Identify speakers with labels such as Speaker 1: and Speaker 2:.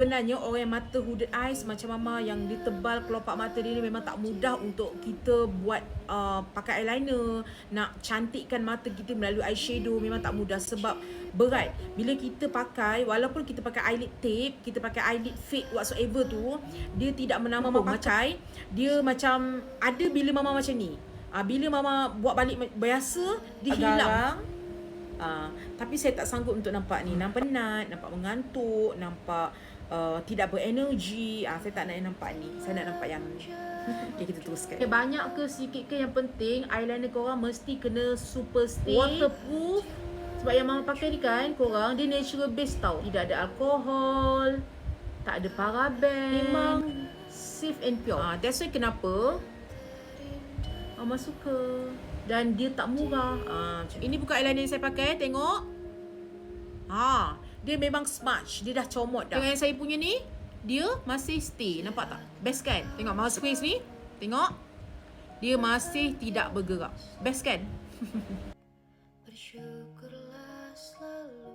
Speaker 1: Sebenarnya orang yang mata hooded eyes macam Mama yang dia tebal kelopak mata dia ni memang tak mudah untuk kita buat pakai eyeliner. Nak cantikkan mata kita melalui eyeshadow memang tak mudah sebab berat. Bila kita pakai, walaupun kita pakai eyelid tape, kita pakai eyelid fade whatsoever tu, dia tidak menambah Mama pakai. Dia macam ada bila Mama macam ni. Bila Mama buat balik biasa, dia hilang. Tapi saya tak sanggup untuk nampak ni. Nampak penat, nampak mengantuk, nampak tidak berenergi. Saya tak nak nampak ni. Saya nak nampak yang ni. Okay, kita teruskan. Okay, banyak ke sikit ke yang penting eyeliner korang mesti kena super stay, waterproof. Sebab yang Mama pakai ni kan korang, dia natural base tau. Tidak ada alkohol, tak ada paraben. Memang safe and pure. That's why kenapa Mama suka. Dan dia tak murah. Ini bukan eyeliner yang saya pakai. Tengok. Dia memang smudge. Dia dah comot dah. Tengok yang saya punya ni, dia masih stay. Nampak tak? Best kan? Tengok mouse squeeze ni. Tengok. Dia masih tidak bergerak. Best kan? Bersyukurlah selalu